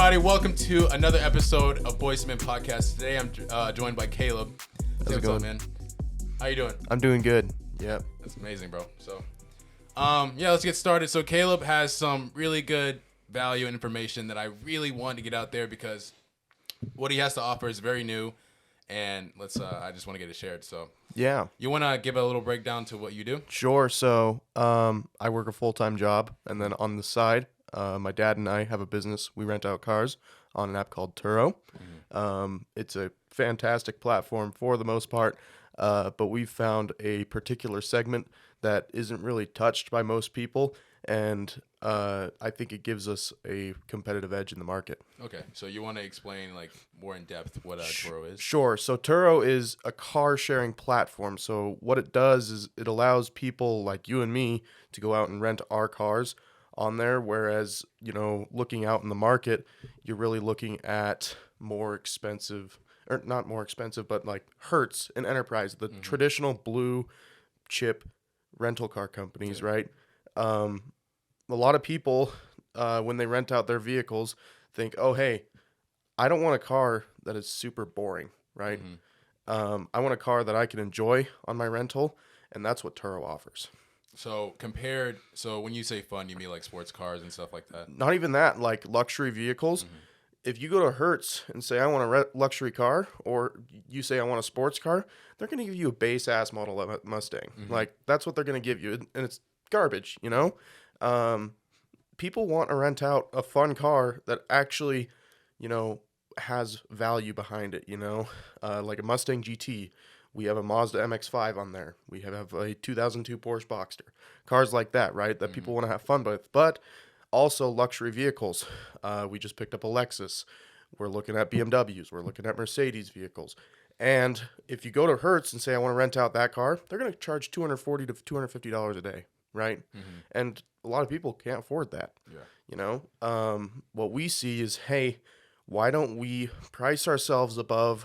everybody. Welcome to another episode of Boys Men Podcast. Today I'm joined by Caleb. How's it going, man? How you doing? I'm doing good. Yep. That's amazing, bro. So, let's get started. So Caleb has some really good value and information that I really want to get out there because what he has to offer is very new, and I just want to get it shared. So, yeah. You want to give a little breakdown to what you do? Sure. So, I work a full-time job, and then on the side, my dad and I have a business. We rent out cars on an app called Turo. Mm-hmm. It's a fantastic platform for the most part, but we've found a particular segment that isn't really touched by most people, and I think it gives us a competitive edge in the market. Okay, so you want to explain more in depth what Turo is? Sure. So Turo is a car sharing platform. So what it does is it allows people like you and me to go out and rent our cars on there, whereas, looking out in the market, you're really looking at more expensive, or not more expensive, but like Hertz and Enterprise, the traditional blue chip rental car companies, right? A lot of people, when they rent out their vehicles, think, oh, hey, I don't want a car that is super boring, right? Mm-hmm. I want a car that I can enjoy on my rental, and that's what Turo offers. So when you say fun, you mean like sports cars and stuff like that? Not even that, like luxury vehicles. Mm-hmm. If you go to Hertz and say, I want a luxury car, or you say, I want a sports car, they're going to give you a base-ass model Mustang. Mm-hmm. Like, that's what they're going to give you, and it's garbage, People want to rent out a fun car that actually, has value behind it, like a Mustang GT. We have a Mazda MX-5 on there. We have a 2002 Porsche Boxster. Cars like that, right, that people want to have fun with. But also luxury vehicles. We just picked up a Lexus. We're looking at BMWs. We're looking at Mercedes vehicles. And if you go to Hertz and say, I want to rent out that car, they're going to charge $240 to $250 a day, right? Mm-hmm. And a lot of people can't afford that. Yeah. What we see is, hey, why don't we price ourselves above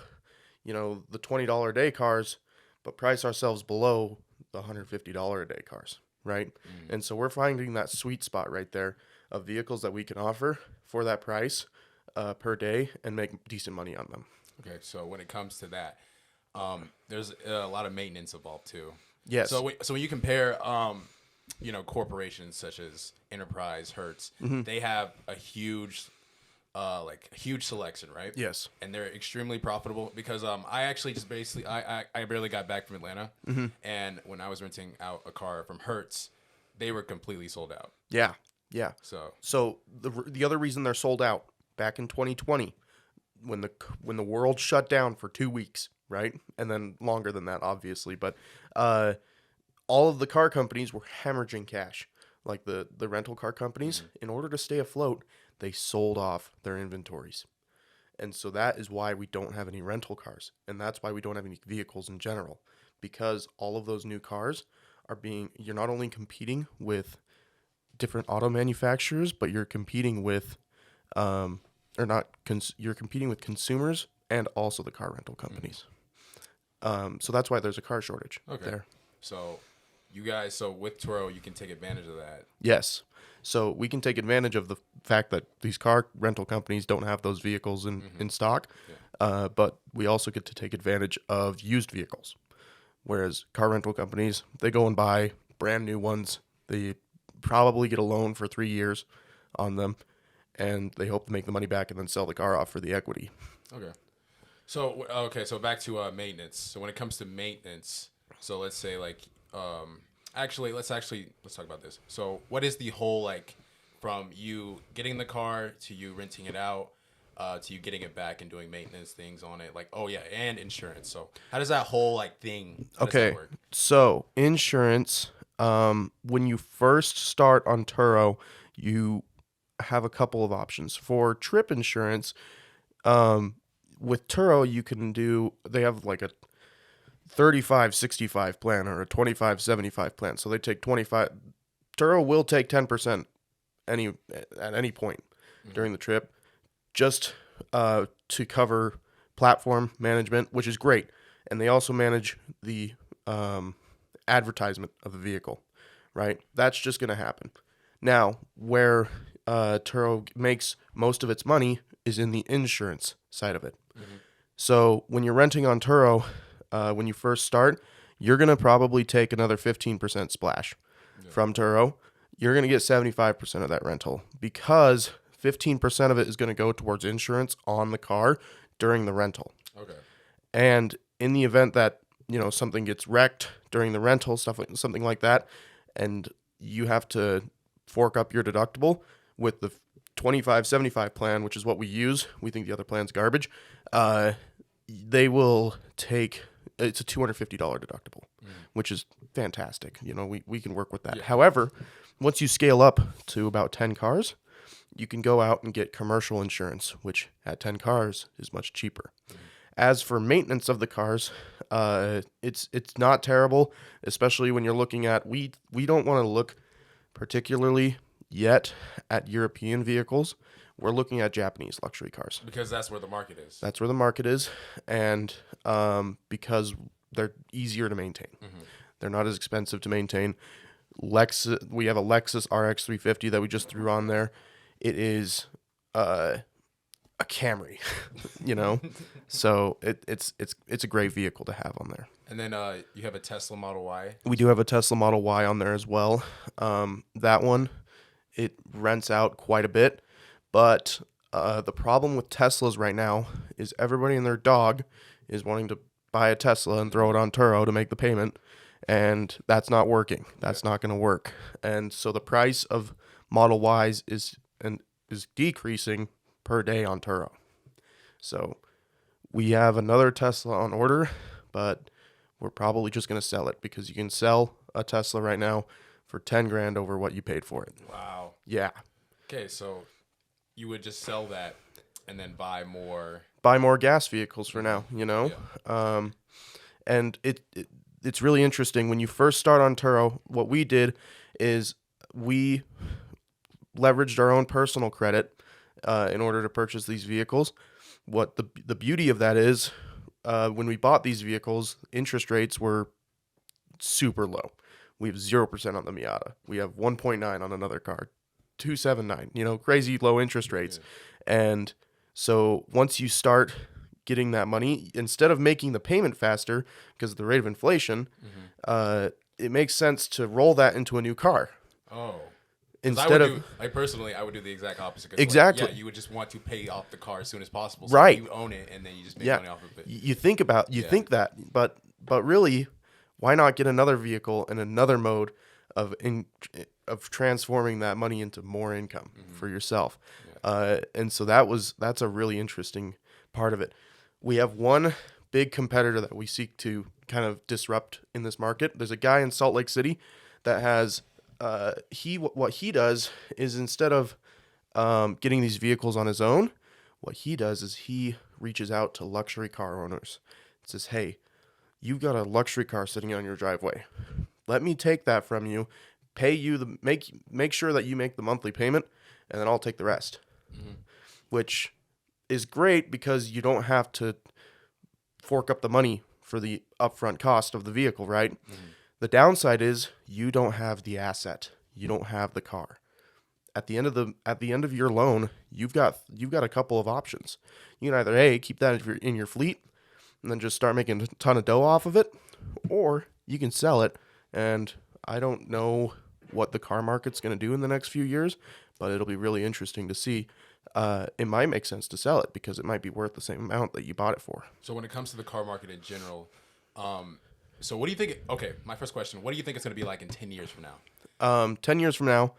the $20 a day cars, but price ourselves below the $150 a day cars, right? Mm. And so we're finding that sweet spot right there of vehicles that we can offer for that price per day and make decent money on them. Okay, so when it comes to that, there's a lot of maintenance involved too. Yes. So when you compare, corporations such as Enterprise, Hertz, mm-hmm. they have a huge selection, right? Yes. And they're extremely profitable because I actually just basically I barely got back from Atlanta, mm-hmm. and when I was renting out a car from Hertz, they were completely sold out. Yeah. Yeah. So the other reason they're sold out back in 2020 when the world shut down for 2 weeks, right? And then longer than that, obviously, but all of the car companies were hemorrhaging cash, like the rental car companies, mm-hmm. in order to stay afloat. They sold off their inventories. And so that is why we don't have any rental cars. And that's why we don't have any vehicles in general. Because all of those new cars you're not only competing with different auto manufacturers, but you're competing with, you're competing with consumers and also the car rental companies. Mm-hmm. So that's why there's a car shortage there. So you guys, with Turo, you can take advantage of that. Yes. So we can take advantage of the fact that these car rental companies don't have those vehicles in stock, but we also get to take advantage of used vehicles. Whereas car rental companies, they go and buy brand new ones. They probably get a loan for 3 years on them, and they hope to make the money back and then sell the car off for the equity. Okay. So back to maintenance. So when it comes to maintenance, so let's say let's talk about this. So what is the whole, from you getting the car to you renting it out, to you getting it back and doing maintenance things on it, and insurance. So how does that whole thing, how does that work? So insurance, when you first start on Turo, you have a couple of options. For trip insurance, with Turo, they have a 35-65 plan or a 25-75 plan. So they take 25. Turo will take 10% at any point during the trip, just to cover platform management, which is great. And they also manage the advertisement of the vehicle, right? That's just going to happen. Now, where Turo makes most of its money is in the insurance side of it. So when you're renting on Turo, when you first start, you're going to probably take another 15% splash from Turo. You're going to get 75% of that rental because 15% of it is going to go towards insurance on the car during the rental. Okay. And in the event that, something gets wrecked during the rental, something like that, and you have to fork up your deductible with the 25-75 plan, which is what we use. We think the other plan's garbage. They will take, it's a $250 deductible, which is fantastic. We can work with that. Yeah. However, once you scale up to about 10 cars, you can go out and get commercial insurance, which at 10 cars is much cheaper. As for maintenance of the cars, it's not terrible, especially when you're looking at, we don't want to look particularly yet at European vehicles. We're looking at Japanese luxury cars. Because that's where the market is. That's where the market is, and because they're easier to maintain. They're not as expensive to maintain. We have a Lexus RX 350 that we just threw on there. It is a Camry, so it's a great vehicle to have on there. And then you have a Tesla Model Y. We do have a Tesla Model Y on there as well. That one, it rents out quite a bit, but the problem with Teslas right now is everybody and their dog is wanting to buy a Tesla and throw it on Turo to make the payment, and that's not working. That's not going to work. And so the price of Model Ys is decreasing per day on Turo. So we have another Tesla on order, but we're probably just going to sell it because you can sell a Tesla right now for 10 grand over what you paid for it. Wow. Yeah. Okay, so you would just sell that and then buy more Gas vehicles for now, Yeah. And it's really interesting when you first start on Turo. What we did is we leveraged our own personal credit in order to purchase these vehicles. What the beauty of that is, when we bought these vehicles, interest rates were super low. We have 0% on the Miata. We have 1.9 on another car, 2.79. Crazy low interest rates. Yeah. And so once you start getting that money, instead of making the payment faster because of the rate of inflation, it makes sense to roll that into a new car. Oh. Instead personally, I would do the exact opposite. Exactly. You would just want to pay off the car as soon as possible. So right. You own it, and then you just make money off of it. You think that, but really, why not get another vehicle and another mode of transforming that money into more income for yourself? Yeah. And so that's a really interesting part of it. We have one big competitor that we seek to kind of disrupt in this market. There's a guy in Salt Lake City that has. What he does is instead of getting these vehicles on his own, what he does is he reaches out to luxury car owners and says, "Hey, you've got a luxury car sitting on your driveway. Let me take that from you, pay you make sure that you make the monthly payment, and then I'll take the rest." Which is great because you don't have to fork up the money for the upfront cost of the vehicle, right? The downside is you don't have the asset. You don't have the car. At the end of your loan, you've got a couple of options. You can either keep that in your fleet and then just start making a ton of dough off of it, or you can sell it. And I don't know what the car market's going to do in the next few years, but it'll be really interesting to see. It might make sense to sell it because it might be worth the same amount that you bought it for. So when it comes to the car market in general, so what do you think? Okay, my first question: what do you think it's going to be like in 10 years from now? 10 years from now,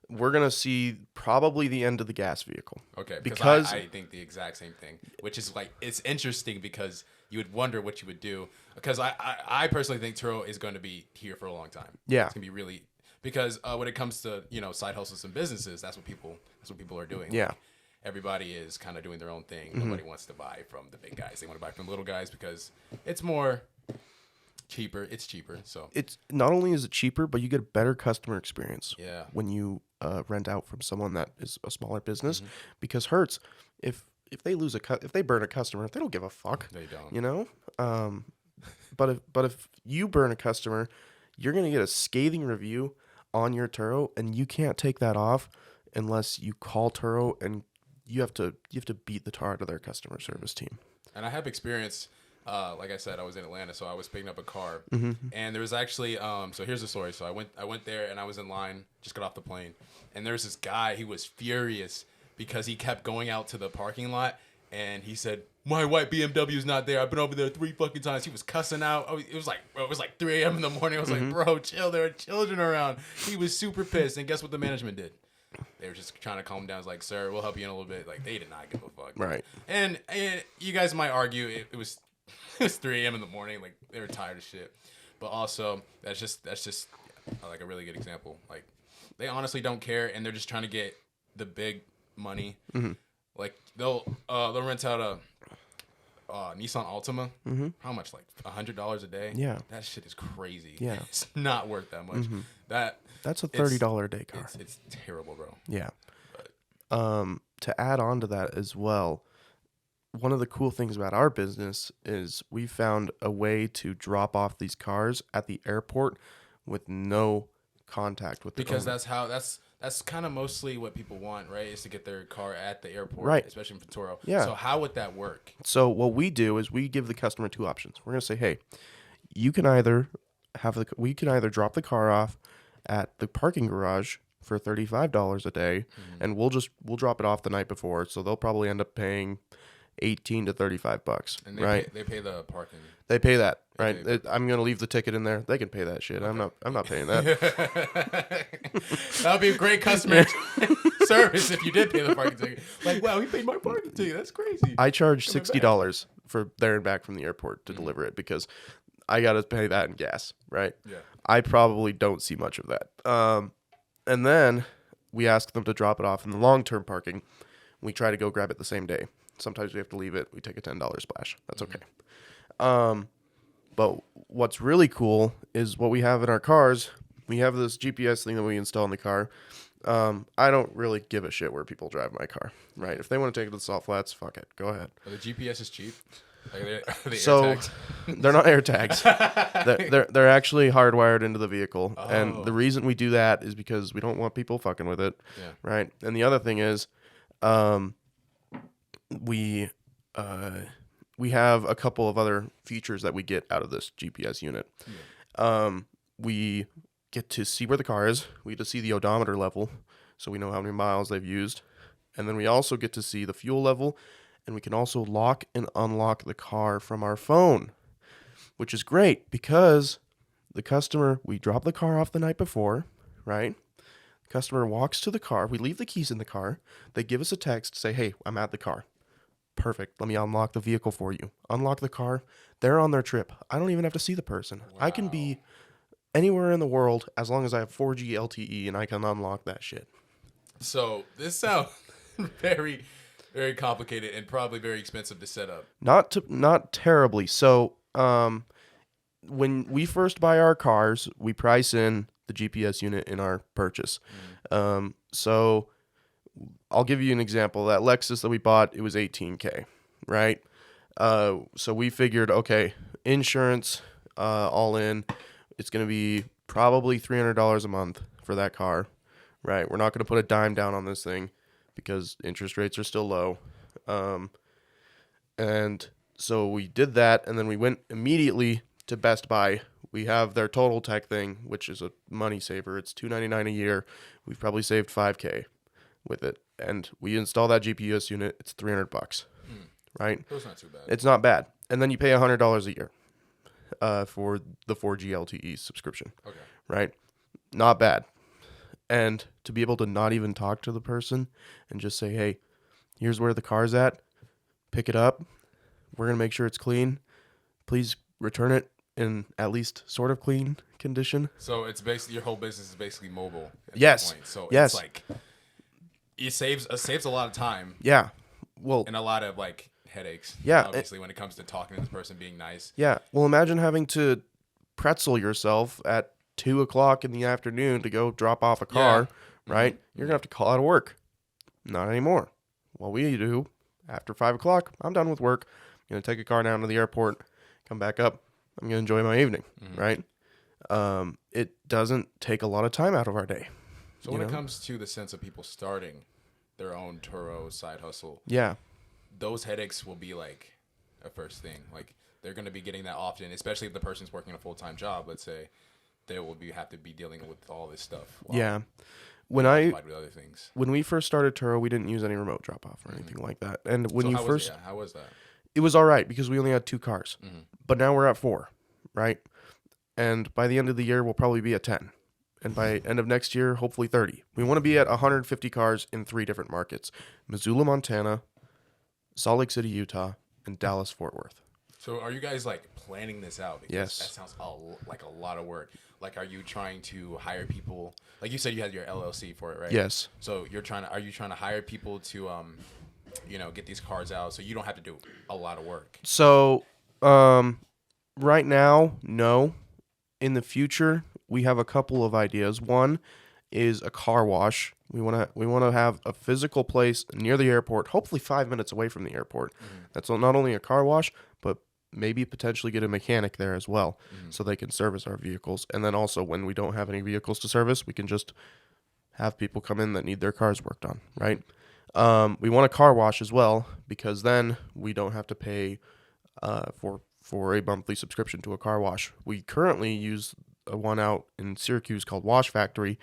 we're going to see probably the end of the gas vehicle. Okay, because I think the exact same thing, which is like, it's interesting because you would wonder what you would do. Because I personally think Turo is going to be here for a long time. Yeah. It's going to be really, because when it comes to, side hustles and businesses, that's what people are doing. Yeah. Like, everybody is kind of doing their own thing. Nobody wants to buy from the big guys. They want to buy from the little guys because it's more cheaper. It's cheaper. So it's not only is it cheaper, but you get a better customer experience. Yeah. When you rent out from someone that is a smaller business, because Hertz, if they if they burn a customer, they don't give a fuck. They don't. But if you burn a customer, you're gonna get a scathing review on your Turo, and you can't take that off unless you call Turo and you have to beat the tar out of their customer service team. And I have experience. Like I said, I was in Atlanta, so I was picking up a car, Mm-hmm. and there was actually. So here's the story. So I went there, and I was in line, just got off the plane, and there was this guy. He was furious because he kept going out to the parking lot, and he said, "My white BMW is not there. I've been over there 3 fucking times." He was cussing out. It was like 3 a.m. in the morning. I was like, "Bro, chill. There are children around." He was super pissed, and guess what the management did? They were just trying to calm him down. It's like, "Sir, we'll help you in a little bit." Like, they did not give a fuck. Right. And you guys might argue it was 3 a.m. in the morning. Like, they were tired of shit. But also, that's just like a really good example. Like, they honestly don't care, and they're just trying to get the big money. Mm-hmm. Like, they'll rent out a Nissan Altima. Mm-hmm. How much? Like $100 a day? Yeah. That shit is crazy. Yeah. It's not worth that much. Mm-hmm. That's a It's $30 a day car. It's terrible, bro. Yeah. To add on to that as well, one of the cool things about our business is we found a way to drop off these cars at the airport with no contact with the Because owner. that's kind of mostly what people want, right? Is to get their car at the airport, Right. Especially from Turo. Yeah. So how would that work? So what we do is we give the customer 2 options. We're going to say, hey, you can either we can either drop the car off at the parking garage for $35 a day, and we'll drop it off the night before, so they'll probably end up paying $18 to $35, And they right? they pay the parking. They pay that, They right? pay- I'm gonna leave the ticket in there. They can pay that shit. Okay. I'm not paying that. That would be a great customer service if you did pay the parking ticket. Like, wow, he paid my parking ticket. That's crazy. I charge Coming back. $60 for there and back from the airport to deliver it because I gotta pay that in gas, right? Yeah. I probably don't see much of that. And then we ask them to drop it off in the long-term parking. We try to go grab it the same day. Sometimes we have to leave it. We take a $10 splash. That's okay. But what's really cool is what we have in our cars. We have this GPS thing that we install in the car. I don't really give a shit where people drive my car, right? If they want to take it to the salt flats, fuck it. Go ahead. Are the GPS is cheap? Like, are they So air tags? they're not air tags. they're actually hardwired into the vehicle, Oh. and the reason we do that is because we don't want people fucking with it, Yeah. right? And the other thing is, we have a couple of other features that we get out of this GPS unit. Yeah. We get to see where the car is. We get to see the odometer level, so we know how many miles they've used, and then we also get to see the fuel level. And we can also lock and unlock the car from our phone, which is great because we drop the car off the night before, right? The customer walks to the car. We leave the keys in the car. They give us a text, say, hey, I'm at the car. Perfect. Let me unlock the vehicle for you. Unlock the car. They're on their trip. I don't even have to see the person. I can be anywhere in the world as long as I have 4G LTE and I can unlock that shit. So this sounds very, very complicated and probably very expensive to set up. Not terribly. So, when we first buy our cars, we price in the GPS unit in our purchase. So I'll give you an example. That Lexus that we bought, it was $18K, right? So we figured, okay, insurance, all in, it's going to be probably $300 a month for that car, right? We're not going to put a dime down on this thing because interest rates are still low. And so we did that, and then we went immediately to Best Buy. We have their Total Tech thing, which is a money saver. It's $299 a year. We've probably saved $5K with it, and we install that GPS unit. It's $300, right? That's not too bad. It's not bad. And then you pay $100 a year for the 4G LTE subscription, Okay. right? Not bad. And to be able to not even talk to the person and just say, hey, here's where the car's at. Pick it up. We're going to make sure it's clean. Please return it in at least sort of clean condition. So it's basically your whole business is basically mobile. At Yes. That point. So Yes. it's like it saves a lot of time Yeah. Well, and a lot of like headaches. Yeah, Obviously, when it comes to talking to this person, being nice. yeah. Well, imagine having to pretzel yourself at 2:00 in the afternoon to go drop off a car, right? You're going to have to call out of work. Not anymore. What we do after 5:00, I'm done with work. I'm going to take a car down to the airport, come back up. I'm going to enjoy my evening, right? It doesn't take a lot of time out of our day. So when it comes to the sense of people starting their own Turo side hustle, Yeah. those headaches will be like a first thing. Like they're going to be getting that often, especially if the person's working a full-time job. Let's say they will have to be dealing with all this stuff. Yeah. When occupied with other things. When we first started Turo, we didn't use any remote drop off or anything like that. And when how was that? It was all right because we only had 2 cars. But now we're at 4, right? And by the end of the year, we'll probably be at 10. And by end of next year, hopefully 30. We want to be at 150 cars in 3 different markets: Missoula, Montana, Salt Lake City, Utah, and Dallas, Fort Worth. So are you guys like planning this out? Because Yes. that sounds like a lot of work. Like, are you trying to hire people? Like you said, you had your LLC for it, right? Yes. So are you trying to hire people to, get these cars out so you don't have to do a lot of work? So, right now, no. In the future, we have a couple of ideas. One is a car wash. We want to have a physical place near the airport, hopefully 5 minutes away from the airport. That's not only a car wash, but maybe potentially get a mechanic there as well, so they can service our vehicles. And then also, when we don't have any vehicles to service, we can just have people come in that need their cars worked on, right? We want a car wash as well, because then we don't have to pay for a monthly subscription to a car wash. We currently use one out in Syracuse called Wash Factory.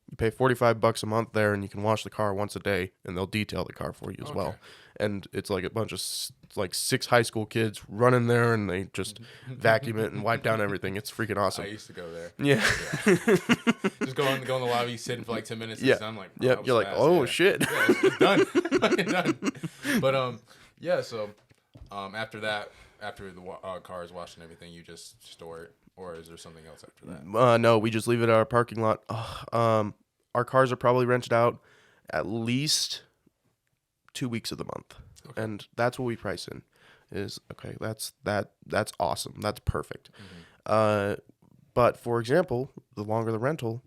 You pay $45 a month there, and you can wash the car once a day, and they'll detail the car for you as well. And it's like a bunch of 6 high school kids run in there, and they just vacuum it and wipe down everything. It's freaking awesome. I used to go there. Yeah. Just go in the lobby, sit for like 10 minutes. Yeah. I'm like, Yeah. You're like, oh shit. Yeah, it's done. Fucking done. But yeah. So after that, after the car is washed and everything, you just store it, or is there something else after that? No, we just leave it at our parking lot. Our cars are probably rented out at least 2 weeks of the month, and that's what we price in. Is okay. That's awesome. That's perfect. But for example, the longer the rental,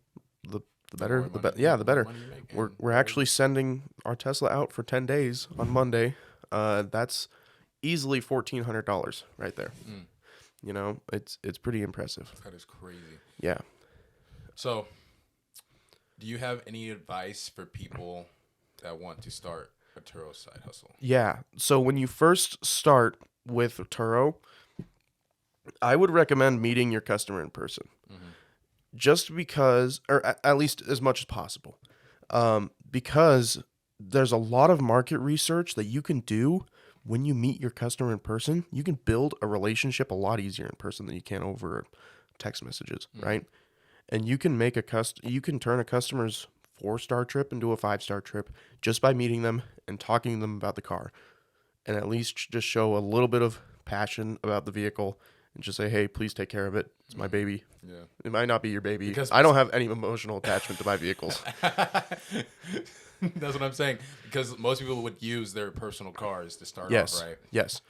the better. The better. We're actually sending our Tesla out for 10 days on Monday. That's easily $1,400 right there. You know, it's pretty impressive. That is crazy. Yeah. So, do you have any advice for people that want to start a Turo side hustle? Yeah. So when you first start with Turo, I would recommend meeting your customer in person. Just because, or at least as much as possible. Because there's a lot of market research that you can do when you meet your customer in person. You can build a relationship a lot easier in person than you can over text messages, right? And you can make you can turn a customer's 4-star trip into a 5-star trip just by meeting them and talking to them about the car, and at least just show a little bit of passion about the vehicle and just say, hey, please take care of it. It's my baby. Yeah. It might not be your baby. Because I don't have any emotional attachment to my vehicles. That's what I'm saying. Because most people would use their personal cars to start off, right? Yes.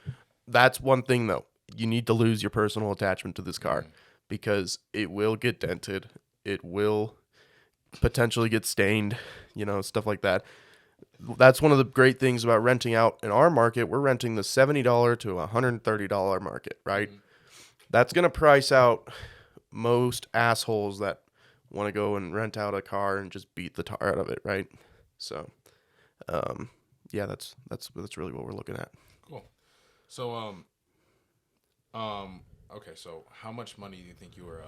That's one thing, though. You need to lose your personal attachment to this car because it will get dented. It will potentially get stained, stuff like that. That's one of the great things about renting out in our market. We're renting the $70 to $130 market, right? That's going to price out most assholes that want to go and rent out a car and just beat the tar out of it, right? So, yeah, that's really what we're looking at. Cool. So, okay. So, how much money do you think you were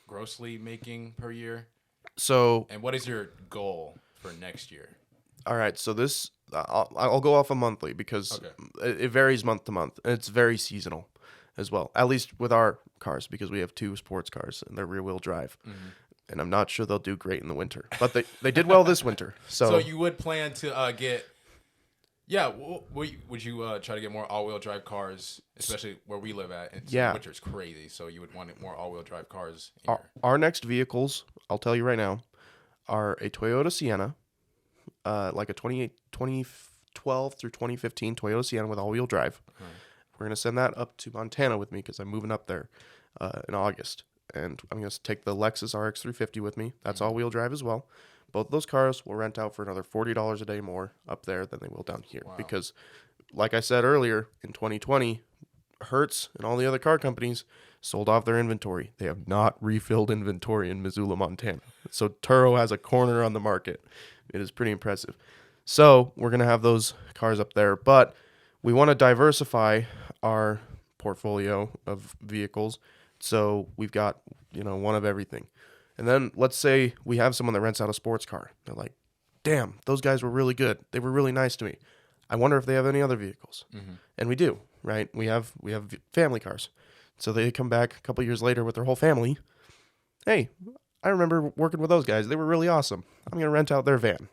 grossly making per year? So, and what is your goal for next year? All right. So this, I'll go off a monthly because it varies month to month. And it's very seasonal as well, at least with our cars, because we have 2 sports cars and they're rear-wheel drive. And I'm not sure they'll do great in the winter, but they did well this winter. So you would plan to get, would you try to get more all-wheel drive cars, especially where we live at? Winter's crazy, so you would want more all-wheel drive cars. Our next vehicles, I'll tell you right now, are a Toyota Sienna, like a 2012 through 2015 Toyota Sienna with all-wheel drive. We're going to send that up to Montana with me because I'm moving up there in August. And I'm going to take the Lexus RX 350 with me. That's all-wheel drive as well. Both of those cars will rent out for another $40 a day more up there than they will down here. Wow. Because, like I said earlier, in 2020, Hertz and all the other car companies sold off their inventory. They have not refilled inventory in Missoula, Montana. So Turo has a corner on the market. It is pretty impressive. So we're going to have those cars up there. But we want to diversify our portfolio of vehicles. So we've got, one of everything. And then let's say we have someone that rents out a sports car. They're like, damn, those guys were really good. They were really nice to me. I wonder if they have any other vehicles. Mm-hmm. And we do, right? We have family cars. So they come back a couple years later with their whole family. Hey, I remember working with those guys. They were really awesome. I'm going to rent out their van,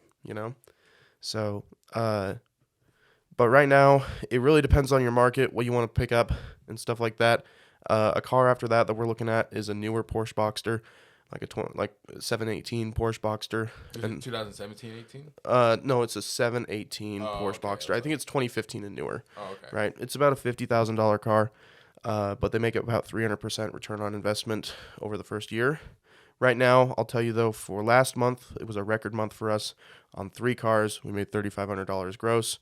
So, but right now, it really depends on your market, what you want to pick up and stuff like that. A car after that we're looking at is a newer Porsche Boxster, like 718 Porsche Boxster. Is it 2017, 18? No, it's a 718 Porsche Boxster. I think it's 2015 and newer. Oh, okay. Right? It's about a $50,000 car, but they make about 300% return on investment over the first year. Right now, I'll tell you though, for last month, it was a record month for us. On 3 cars, we made $3,500 gross.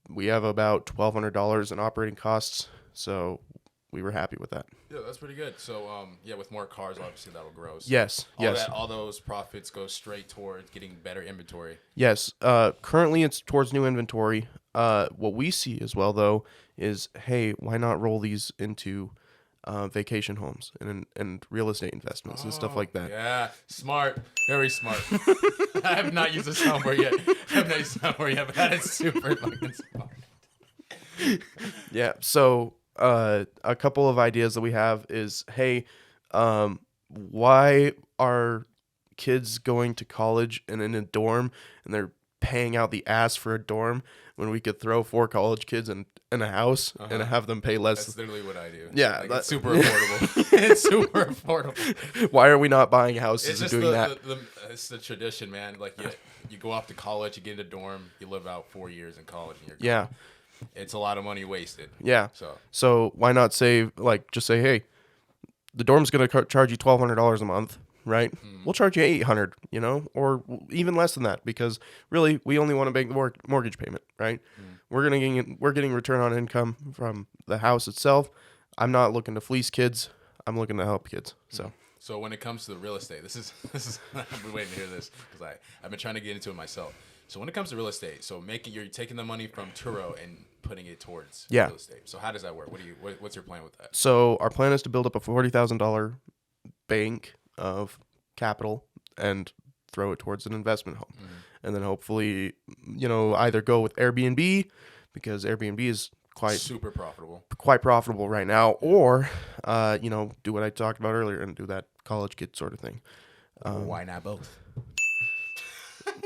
We have about $1,200 in operating costs, so we were happy with that. Yeah, that's pretty good. So, with more cars, obviously that'll grow. So yes. All those profits go straight towards getting better inventory. Yes. Currently, it's towards new inventory. What we see as well, though, is, hey, why not roll these into vacation homes and real estate investments and stuff like that? Yeah, smart. Very smart. I have not used this software yet. But that is super fucking smart. Yeah. So, a couple of ideas that we have is, hey, why are kids going to college and in a dorm and they're paying out the ass for a dorm when we could throw 4 college kids in a house and have them pay less? That's literally what I do. Yeah. It's super affordable. It's super affordable. Why are we not buying houses and doing that? It's the tradition, man. Like, you go off to college, you get in a dorm, you live out 4 years in college, and you're gone. Yeah. It's a lot of money wasted. Yeah. So why not just say, hey, the dorm's going to charge you $1,200 a month, right? We'll charge you $800, or even less than that, because really we only want to make the mortgage payment, right? We're getting return on income from the house itself. I'm not looking to fleece kids. I'm looking to help kids. So when it comes to the real estate, this is I've been waiting to hear this because I've been trying to get into it myself. So when it comes to real estate, you're taking the money from Turo and putting it towards real estate. So how does that work? What's your plan with that? So our plan is to build up a $40,000 bank of capital and throw it towards an investment home. And then hopefully, either go with Airbnb, because Airbnb is super profitable. Quite profitable right now, or do what I talked about earlier and do that college kid sort of thing. Why not both?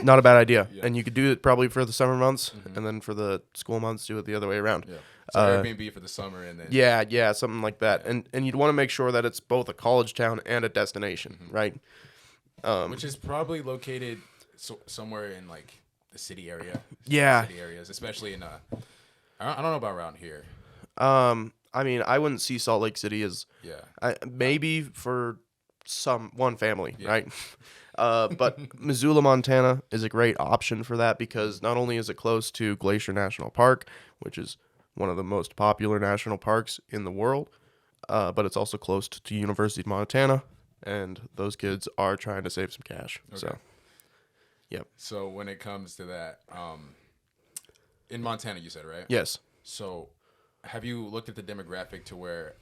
Not a bad idea. Yeah. And you could do it probably for the summer months, and then for the school months, do it the other way around. Yeah. So Airbnb for the summer, and then yeah, something like that. Yeah. And you'd want to make sure that it's both a college town and a destination, right? Which is probably located somewhere in like the city area. Yeah, city areas, especially in I don't know about around here. I mean, I wouldn't see Salt Lake City as maybe for one family, right? But Missoula, Montana is a great option for that, because not only is it close to Glacier National Park, which is one of the most popular national parks in the world, but it's also close to University of Montana, and those kids are trying to save some cash. Okay. So, yep. So when it comes to that, in Montana, you said, right? Yes. So have you looked at the demographic to where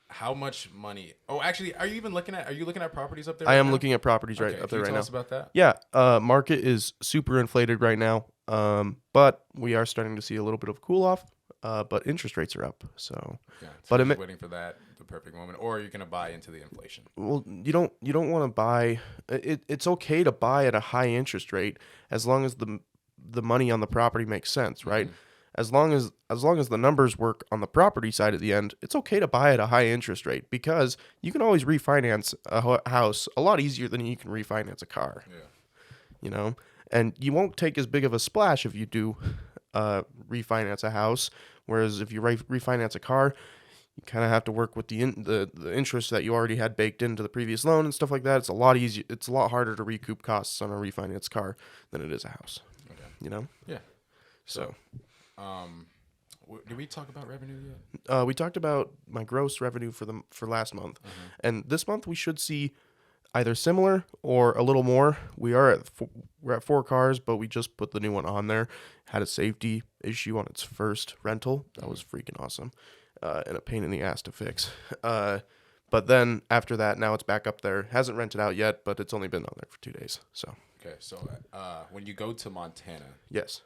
how much money? Oh, actually, are you looking at properties up there? I am looking at properties up there right now. Can you tell us about that? Yeah, market is super inflated right now, but we are starting to see a little bit of cool off. But interest rates are up, so. Yeah, but I'm waiting for the perfect moment, or you're gonna buy into the inflation. Well, you don't want to buy. It's okay to buy at a high interest rate as long as the money on the property makes sense, right? Mm-hmm. As long as the numbers work on the property side at the end, it's okay to buy at a high interest rate, because you can always refinance a house a lot easier than you can refinance a car. Yeah. And you won't take as big of a splash if you do refinance a house, whereas if you refinance a car, you kind of have to work with the interest that you already had baked into the previous loan and stuff like that. It's a lot easier. It's a lot harder to recoup costs on a refinanced car than it is a house. Okay. Yeah. So. Did we talk about revenue yet? We talked about my gross revenue for last month, and this month we should see either similar or a little more. We're at 4 cars, but we just put the new one on there. Had a safety issue on its first rental. That was freaking awesome, and a pain in the ass to fix. But then after that, now it's back up there. Hasn't rented out yet, but it's only been on there for 2 days. So Okay, so when you go to Montana, yes,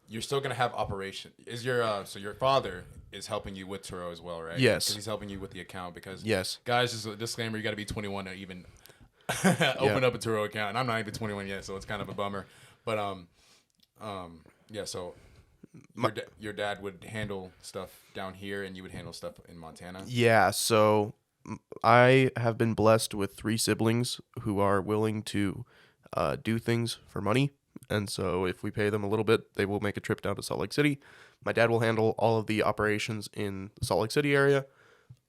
you're still gonna have operation. Is your so your father is helping you with Turo as well, right? Yes. 'Cause he's helping you with the account because yes, guys, just a disclaimer: you got to be 21 to even open up a Turo account, and I'm not even 21 yet, so it's kind of a bummer. But yeah. So your dad would handle stuff down here, and you would handle stuff in Montana. yeah. So I have been blessed with 3 siblings who are willing to do things for money. And so if we pay them a little bit, they will make a trip down to Salt Lake City. My dad will handle all of the operations in the Salt Lake City area.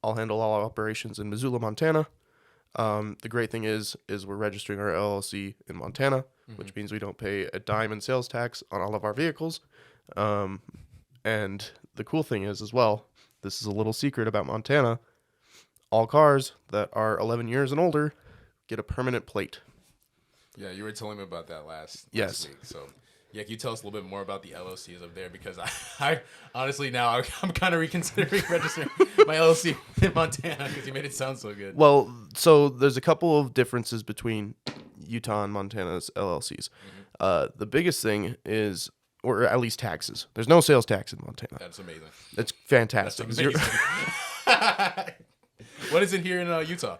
I'll handle all our operations in Missoula, Montana. The great thing is we're registering our LLC in Montana, which means we don't pay a dime in sales tax on all of our vehicles. And the cool thing is as well, this is a little secret about Montana. All cars that are 11 years and older get a permanent plate. Yeah, you were telling me about that last Yes. week. So, yeah, can you tell us a little bit more about the LLCs up there? Because I honestly now I'm kind of reconsidering registering my LLC in Montana because you made it sound so good. Well, so there's a couple of differences between Utah and Montana's LLCs. The biggest thing is, or at least taxes. There's no sales tax in Montana. That's amazing. It's fantastic. That's amazing. What is it here in Utah?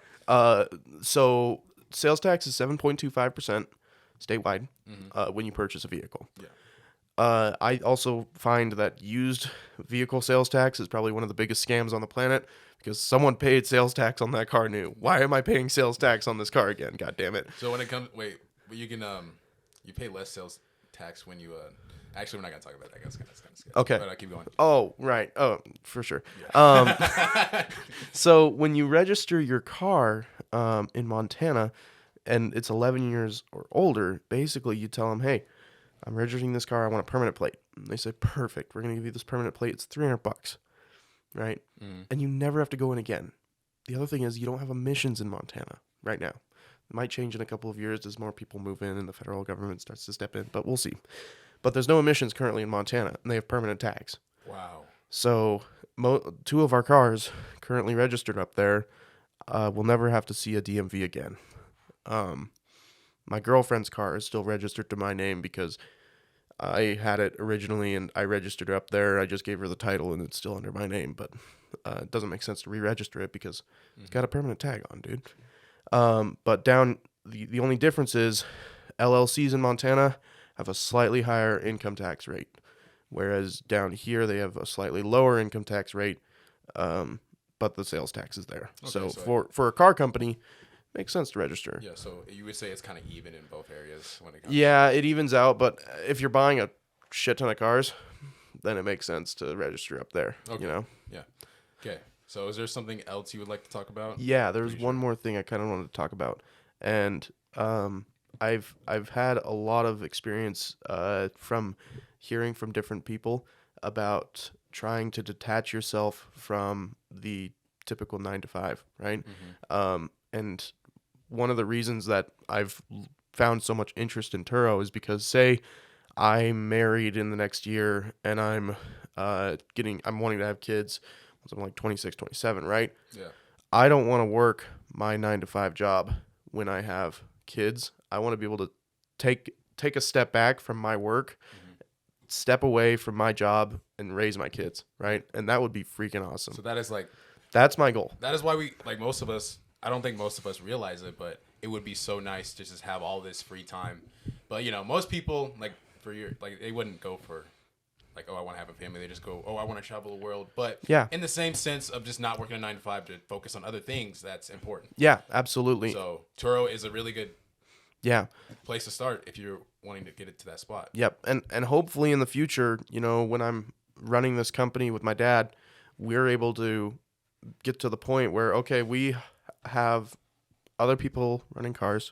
So sales tax is 7.25% statewide when you purchase a vehicle. Yeah. I also find that used vehicle sales tax is probably one of the biggest scams on the planet because someone paid sales tax on that car new. Why am I paying sales tax on this car again? God damn it. So when it comes, wait, but you can you pay less sales tax when you actually we're not gonna talk about that. That's kind of scary. Okay. But keep going. Oh, right. Oh, for sure. Yeah. So when you register your car in Montana and it's 11 years or older, basically you tell them, hey, I'm registering this car. I want a permanent plate. And they say, perfect. We're going to give you this permanent plate. It's $300, right? And you never have to go in again. The other thing is you don't have emissions in Montana right now. It might change in a couple of years as more people move in and the federal government starts to step in, but we'll see. But there's no emissions currently in Montana, and they have permanent tags. Wow. So 2 of our cars currently registered up there will never have to see a DMV again. My girlfriend's car is still registered to my name because I had it originally and I registered it up there. I just gave her the title and it's still under my name, but it doesn't make sense to re-register it because it's got a permanent tag on, dude. But down, the only difference is LLCs in Montana have a slightly higher income tax rate, whereas down here they have a slightly lower income tax rate, but the sales tax is there. Okay, so for a car company, makes sense to register. Yeah, so you would say it's kind of even in both areas when it comes. Yeah, it evens out, but if you're buying a shit ton of cars, then it makes sense to register up there. Okay. You know? Yeah. Okay. So is there something else you would like to talk about? Yeah, there's one more thing I kind of wanted to talk about, and I've had a lot of experience from hearing from different people about trying to detach yourself from the typical 9 to 5, right? And one of the reasons that I've found so much interest in Turo is because, say, I'm married in the next year and I'm wanting to have kids once I'm like 26, 27, right? Yeah. I don't want to work my 9 to 5 job when I have kids. I want to be able to take a step back from my work, step away from my job and raise my kids, right? And that would be freaking awesome. So that is like, That's my goal. that is why we, like most of us, I don't think most of us realize it, but it would be so nice to just have all this free time. But, you know, most people, like, they wouldn't go for, like, oh, I want to have a family. They just go, oh, I want to travel the world. But Yeah. in the same sense of just not working a 9 to 5 to focus on other things, that's important. Yeah, absolutely. So Turo is a really good Yeah. place to start if you're wanting to get it to that spot. Yep. And hopefully in the future, you know, when I'm running this company with my dad, we're able to get to the point where, okay, we have other people running cars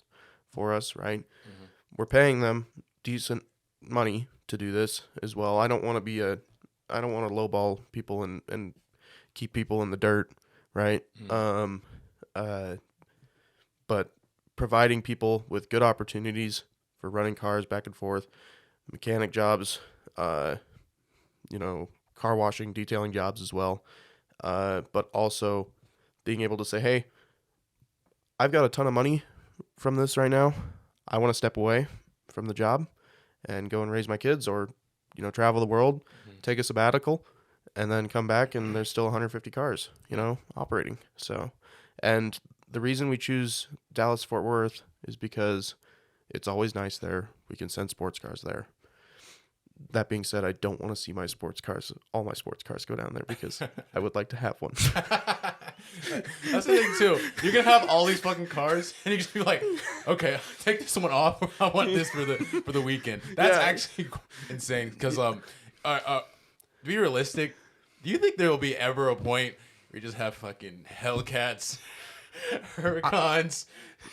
for us, right? We're paying them decent money to do this as well. I don't want to lowball people and keep people in the dirt, right? But providing people with good opportunities for running cars back and forth, mechanic jobs, car washing, detailing jobs as well. But also being able to say, hey, I've got a ton of money from this right now. I want to step away from the job and go and raise my kids or, travel the world, take a sabbatical, and then come back and there's still 150 cars, operating. So, and the reason we choose Dallas-Fort Worth is because it's always nice there. We can send sports cars there. That being said, I don't want to see all my sports cars go down there because I would like to have one. That's the thing too. You're gonna have all these fucking cars, and you just be like, okay, I'll take this one off. I want this for the weekend. That's actually insane. Because to be realistic, do you think there will be ever a point where you just have fucking Hellcats, Huracans,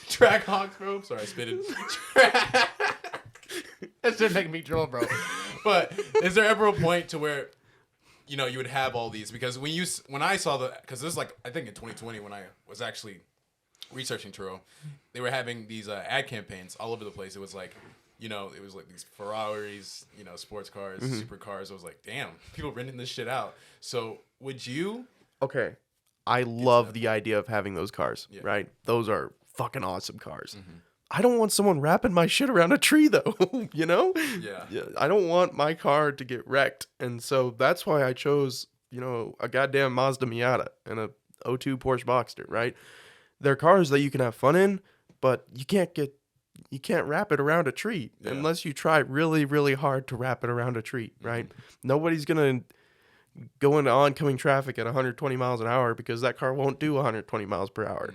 Trackhawks, bro? Sorry, I spit it. That should make me troll, bro. But is there ever a point to where, you would have all these? Because when I saw because this is like, I think in 2020 when I was actually researching Turo, they were having these ad campaigns all over the place. It was like, it was like these Ferraris, sports cars, supercars. I was like, damn, people renting this shit out. So would you? Okay. I love the idea of having those cars, right? Those are fucking awesome cars. Mm-hmm. I don't want someone wrapping my shit around a tree, though, Yeah. I don't want my car to get wrecked. And so that's why I chose, a goddamn Mazda Miata and a '02 Porsche Boxster, right? They're cars that you can have fun in, but you can't wrap it around a tree unless you try really, really hard to wrap it around a tree, right? Mm-hmm. Nobody's going to go into oncoming traffic at 120 miles an hour because that car won't do 120 miles per hour,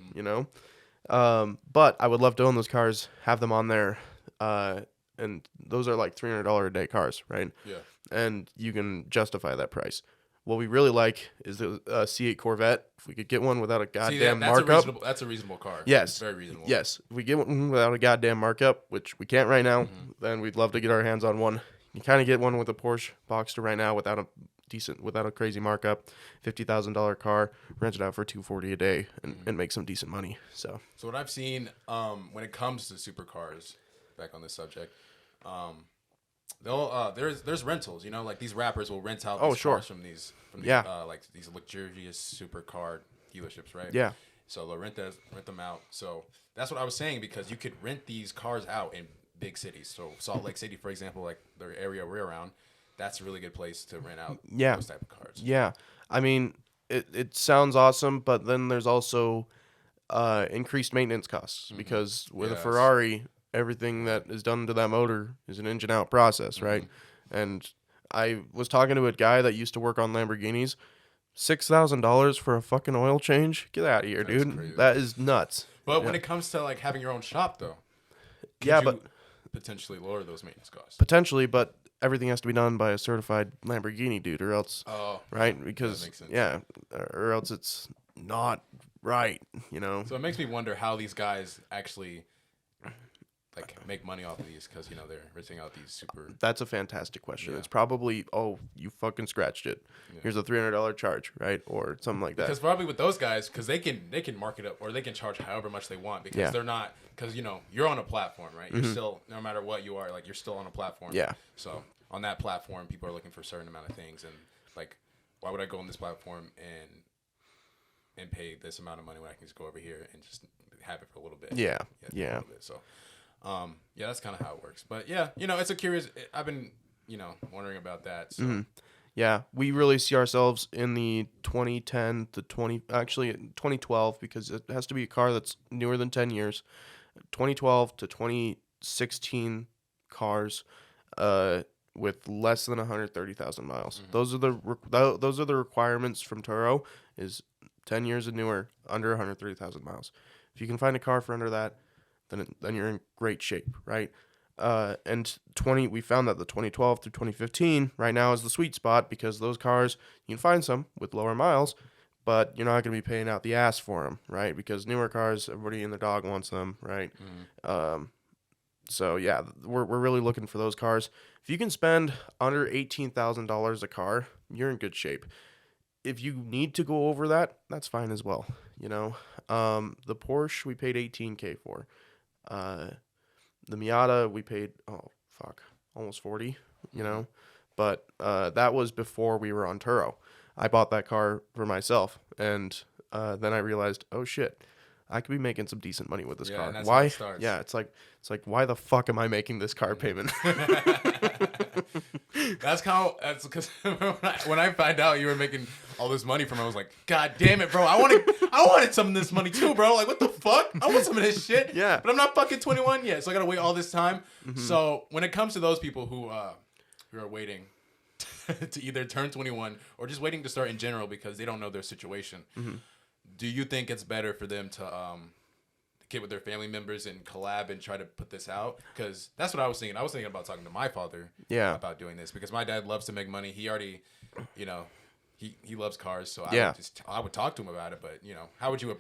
But I would love to own those cars, have them on there, and those are like $300 a day cars, right? Yeah. And you can justify that price. What we really like is the C8 Corvette. If we could get one without a goddamn markup. That's a reasonable car. Yes. It's very reasonable. Yes. If we get one without a goddamn markup, which we can't right now, then we'd love to get our hands on one. You kind of get one with a Porsche Boxster right now without a crazy markup, $50,000 car, rent it out for $240 a day and make some decent money. So what I've seen when it comes to supercars, back on this subject, there's rentals. Like these rappers will rent out these cars from these like these luxurious supercar dealerships, right? Yeah. So they'll rent them out. So that's what I was saying, because you could rent these cars out in big cities. So Salt Lake City, for example, like the area we're around. That's a really good place to rent out those type of cars. Yeah. I mean, it sounds awesome, but then there's also increased maintenance costs because with a Ferrari, everything that is done to that motor is an engine out process, right? And I was talking to a guy that used to work on Lamborghinis. $6,000 for a fucking oil change? Get out of here, dude. Crazy. That is nuts. But when it comes to like having your own shop, though, but potentially lower those maintenance costs. Potentially, but everything has to be done by a certified Lamborghini dude, or else, right? Because that makes sense. Or else it's not right, So it makes me wonder how these guys actually make money off of these, because they're renting out these super. That's a fantastic question. It's probably, you fucking scratched it. Here's a $300 charge, right, or something like that. Because probably with those guys, because they can mark it up, or they can charge however much they want, because they're not, because you're on a platform, right? You're still, no matter what you are, you're still on a platform. Yeah. So on that platform, people are looking for a certain amount of things, and why would I go on this platform and pay this amount of money when I can just go over here and just have it for a little bit? Yeah. So. That's kind of how it works. But it's a curious. I've been, wondering about that. So. Yeah, we really see ourselves in the 2010 to 2012, because it has to be a car that's newer than 10 years. 2012 to 2016 cars, with less than 130,000 miles. Those are the requirements from Turo. Is 10 years and newer, under 130,000 miles. If you can find a car for under that, then you're in great shape, right? And we found that the 2012 through 2015 right now is the sweet spot, because those cars, you can find some with lower miles, but you're not going to be paying out the ass for them, right? Because newer cars, everybody and their dog wants them, right? So yeah, we're really looking for those cars. If you can spend under $18,000 a car, you're in good shape. If you need to go over that, that's fine as well. The Porsche we paid $18K for. The Miata we paid almost 40, you know, but that was before we were on Turo. I bought that car for myself, and then I realized, oh shit, I could be making some decent money with this car. And that's Why? how it starts. Yeah, it's like why the fuck am I making this car payment? That's because when I found out you were making all this money from it, I was like, God damn it, bro! I wanted some of this money too, bro. Like, what the fuck? I want some of this shit. Yeah. But I'm not fucking 21 yet, so I gotta wait all this time. So when it comes to those people who are waiting to either turn 21 or just waiting to start in general because they don't know their situation, do you think it's better for them to get with their family members and collab and try to put this out? Because that's what I was thinking. I was thinking about talking to my father about doing this because my dad loves to make money. He already, you know, he loves cars, so I would talk to him about it. But how would you,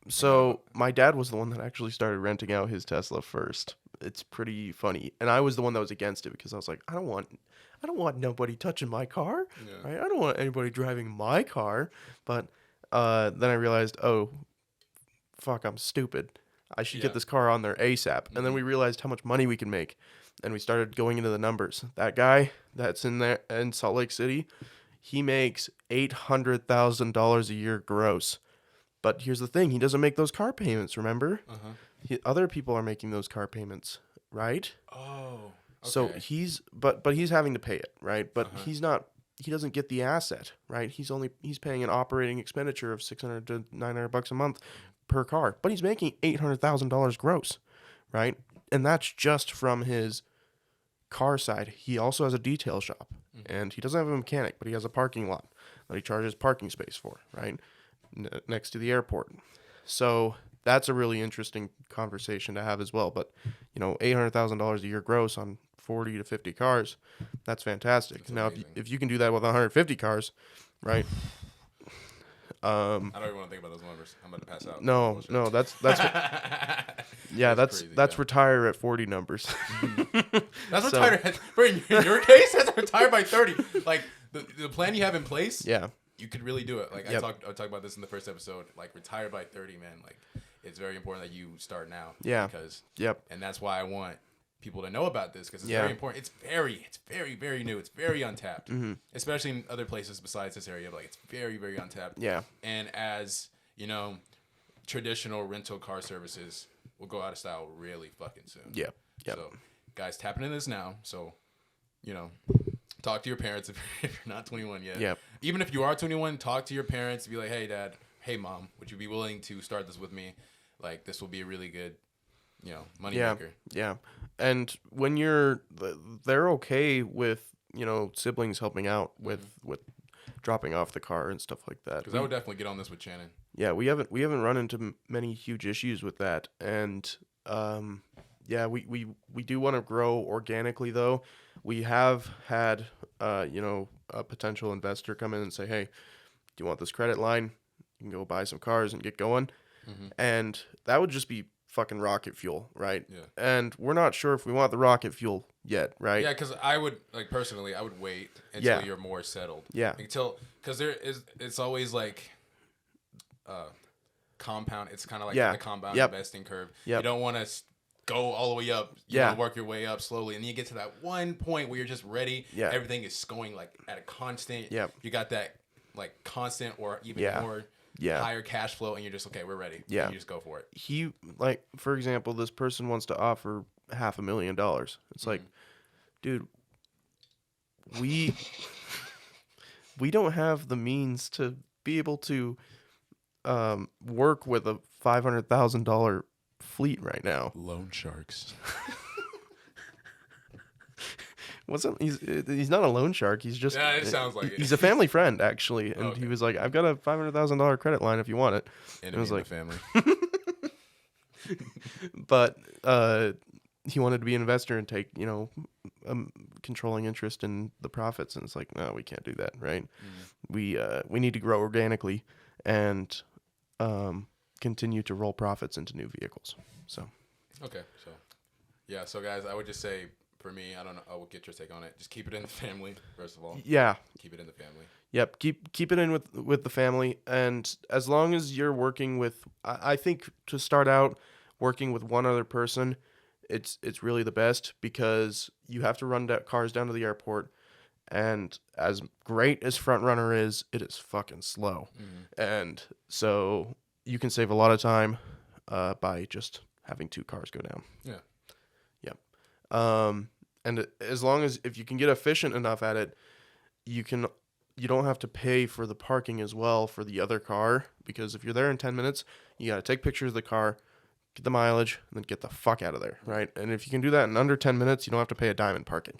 So my dad was the one that actually started renting out his Tesla first. It's pretty funny, and I was the one that was against it because I was like, I don't want nobody touching my car. Yeah. Right? I don't want anybody driving my car. But then I realized, oh, fuck, I'm stupid. I should get this car on there ASAP. And then we realized how much money we can make, and we started going into the numbers. That guy that's in there in Salt Lake City, he makes $800,000 a year gross. But here's the thing: he doesn't make those car payments. Remember, other people are making those car payments, right? Oh, okay. So he's he's having to pay it, right? But he's not. He doesn't get the asset, right? He's paying an operating expenditure of $600 to $900 a month per car, but he's making $800,000 gross, right? And that's just from his car side. He also has a detail shop, and he doesn't have a mechanic, but he has a parking lot that he charges parking space for, right? Next to the airport. So that's a really interesting conversation to have as well. But $800,000 a year gross on 40 to 50 cars, that's fantastic. That's now, if you can do that with 150 cars, right? I don't even want to think about those numbers. I'm about to pass out. No, that's yeah, that's crazy, retire at 40 numbers. That's retire at, in your case, that's retire by 30. Like the plan you have in place. Yeah. You could really do it. Like I talked about this in the first episode. Like retire by 30, man. Like it's very important that you start now. Yeah. Because Yep. And that's why I want people to know about this because it's very important. It's very, very new. It's very untapped, especially in other places besides this area. Like it's very, very untapped. Yeah. And as traditional rental car services will go out of style really fucking soon. Yeah. Yep. So, guys, tapping into this now. So, talk to your parents if you're not 21 yet. Yep. Even if you are 21, talk to your parents. Be like, hey, Dad, hey, Mom, would you be willing to start this with me? Like, this will be a really good, money maker. Yeah. And when they're okay with, siblings helping out with dropping off the car and stuff like that. Because I would definitely get on this with Shannon. Yeah, we haven't run into many huge issues with that. And, we do want to grow organically, though. We have had, a potential investor come in and say, hey, do you want this credit line? You can go buy some cars and get going. And that would just be fucking rocket fuel, right? Yeah. And we're not sure if we want the rocket fuel yet, right? Yeah, because I would, personally, I would wait until you're more settled. Yeah. Because it's always like compound. It's kind of like the compound investing curve. Yep. You don't want to go all the way up. You want to work your way up slowly. And then you get to that one point where you're just ready. Yeah. Everything is going like at a constant. Yep. You got that like constant or even more higher cash flow, and you're just, okay, we're ready. Yeah. And you just go for it. For example, this person wants to offer $500,000. It's like, dude, we don't have the means to be able to work with a $500,000 fleet right now. Loan sharks. He's not a loan shark. He's just it sounds like it. He's a family friend actually, and he was like, "I've got a $500,000 credit line if you want it." And it was like family. But he wanted to be an investor and take controlling interest in the profits, and it's like, no, we can't do that, right? We need to grow organically and continue to roll profits into new vehicles. So so guys, I would just say, for me, I don't know. I will get your take on it. Just keep it in the family, first of all. Yeah. Keep it in the family. Yep. Keep it in with the family, and as long as you're working with, I think to start out, working with one other person, it's really the best because you have to run cars down to the airport. And as great as Front Runner is, it is fucking slow. And so you can save a lot of time by just having 2 cars go down. Yeah. Yep. And as long as if you can get efficient enough at it, you don't have to pay for the parking as well for the other car, because if you're there in 10 minutes, you got to take pictures of the car, get the mileage, and then get the fuck out of there, right? And if you can do that in under 10 minutes, you don't have to pay a dime in parking.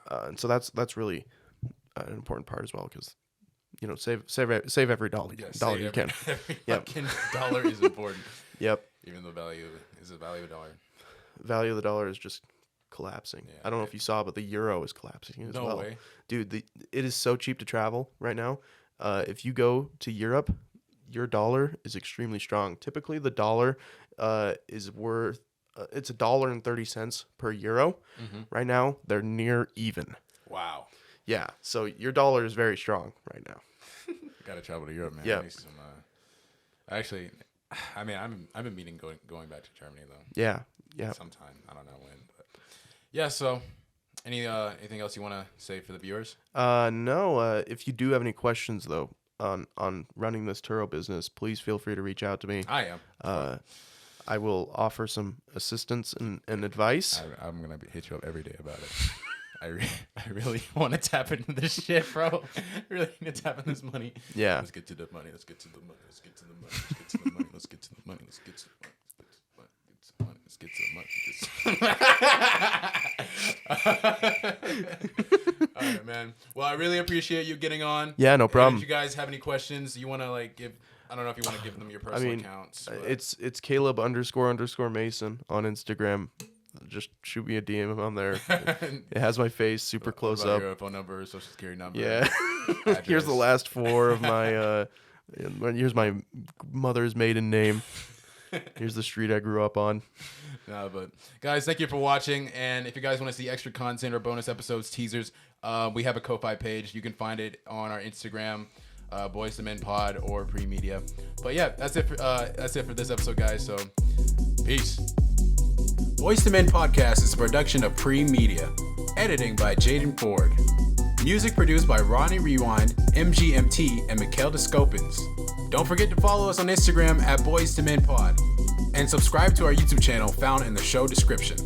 And so that's really an important part as well, because save every dollar you can. Every fucking dollar is important. Yep. Even the value is the value of a dollar. Value of the dollar is just collapsing. I don't know if you saw, but the euro is collapsing as well. No way. Dude, it is so cheap to travel right now. If you go to Europe, your dollar is extremely strong. Typically, the dollar is worth it's $1.30 per euro. Right now, they're near even. Wow. Yeah, so your dollar is very strong right now. Gotta travel to Europe, man. Yeah. Actually, I mean, I've been meaning going back to Germany though. Yeah. Sometime, I don't know when. But yeah. So, anything else you want to say for the viewers? No. If you do have any questions though on running this Turo business, please feel free to reach out to me. I am. I will offer some assistance and advice. I'm gonna hit you up every day about it. I really want to tap into this shit, bro. I really need to tap into this money. Yeah. Let's get to the money. Let's get to the money. Let's get to the money. Let's get to the money. Let's get to the money. Let's get to the money. Let's get to the money. All right, man. Well, I really appreciate you getting on. Yeah, no problem. And if you guys have any questions, you want to give. I don't know if you want to give them your personal accounts. But. It's Caleb__Mason on Instagram. Just shoot me a DM on there. It has my face super close up. Your phone number, social security number. Yeah. Here's the last 4 of my. Here's my mother's maiden name. Here's the street I grew up on. No, but guys, thank you for watching. And if you guys want to see extra content or bonus episodes, teasers, we have a Ko-Fi page. You can find it on our Instagram, Boys to Men Pod or Preme Media. But yeah, that's it for this episode, guys. So peace. Boys to Men Podcast is a production of Preme Media. Editing by Jaden Ford. Music produced by Ronnie Rewind, MGMT, and Mikhail Descopins. Don't forget to follow us on Instagram at Boys to Men Pod. And subscribe to our YouTube channel found in the show description.